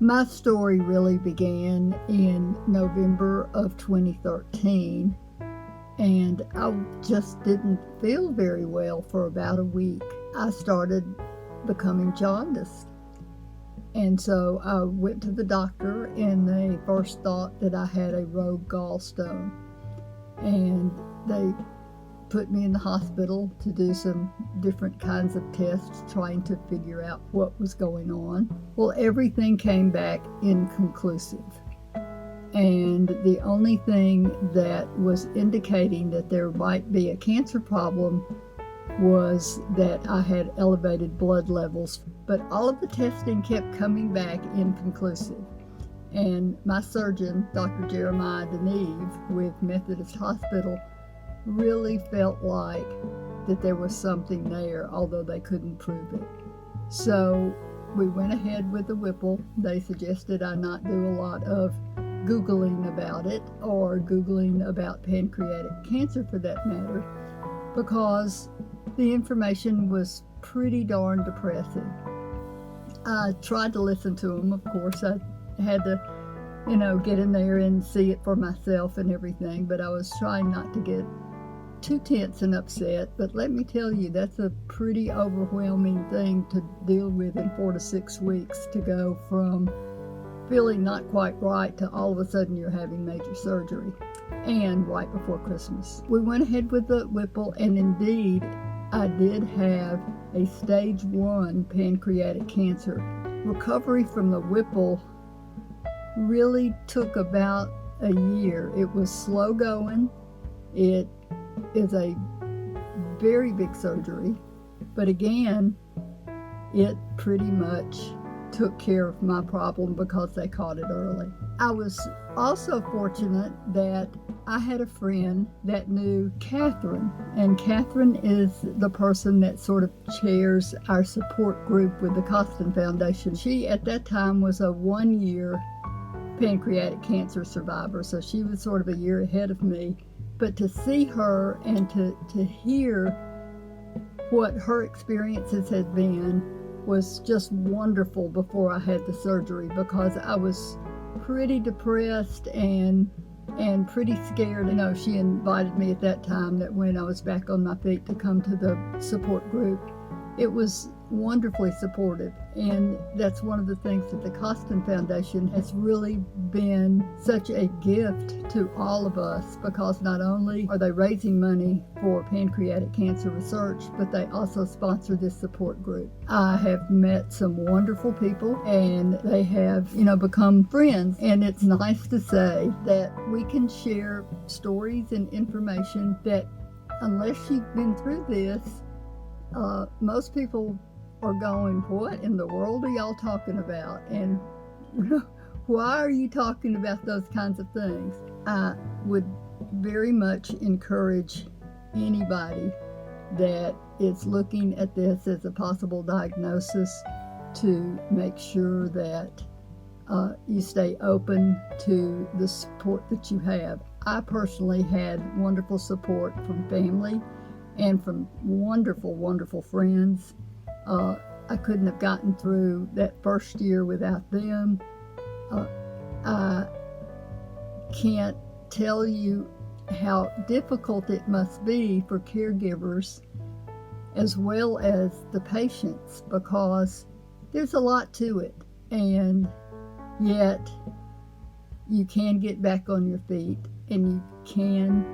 My story really began in November of 2013, and I just didn't feel very well for about a week. I started becoming jaundiced, and so I went to the doctor, and they first thought that I had a rogue gallstone, and they put me in the hospital to do some different kinds of tests trying to figure out what was going on. Well, everything came back inconclusive. And the only thing that was indicating that there might be a cancer problem was that I had elevated blood levels. But all of the testing kept coming back inconclusive. And my surgeon, Dr. Jeremiah Deneve with Methodist Hospital, really felt like that there was something there, although they couldn't prove it. So we went ahead with the Whipple. They suggested I not do a lot of Googling about it, or Googling about pancreatic cancer for that matter, because the information was pretty darn depressing. I tried to listen to them, of course. I had to, get in there and see it for myself and everything, but I was trying not to get too tense and upset. But let me tell you, that's a pretty overwhelming thing to deal with in 4 to 6 weeks, to go from feeling not quite right to all of a sudden you're having major surgery, and right before Christmas. We went ahead with the Whipple, and indeed I did have a stage 1 pancreatic cancer. Recovery from the Whipple really took about a year. It was slow going. It is a very big surgery, but again, it pretty much took care of my problem because they caught it early. I was also fortunate that I had a friend that knew Catherine, and Catherine is the person that sort of chairs our support group with the Kosten Foundation. She, at that time, was a 1-year pancreatic cancer survivor, so she was sort of a year ahead of me. But to see her and to hear what her experiences had been was just wonderful before I had the surgery, because I was pretty depressed and pretty scared. She invited me at that time, that when I was back on my feet, to come to the support group. It was wonderfully supportive, and that's one of the things that the Kosten Foundation has really been such a gift to all of us, because not only are they raising money for pancreatic cancer research, but they also sponsor this support group. I have met some wonderful people, and they have, become friends, and it's nice to say that we can share stories and information that, unless you've been through this, most people are going, what in the world are y'all talking about? And why are you talking about those kinds of things? I would very much encourage anybody that is looking at this as a possible diagnosis to make sure that you stay open to the support that you have. I personally had wonderful support from family and from wonderful, wonderful friends. I couldn't have gotten through that first year without them. I can't tell you how difficult it must be for caregivers as well as the patients, because there's a lot to it, and yet you can get back on your feet and you can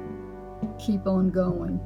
keep on going.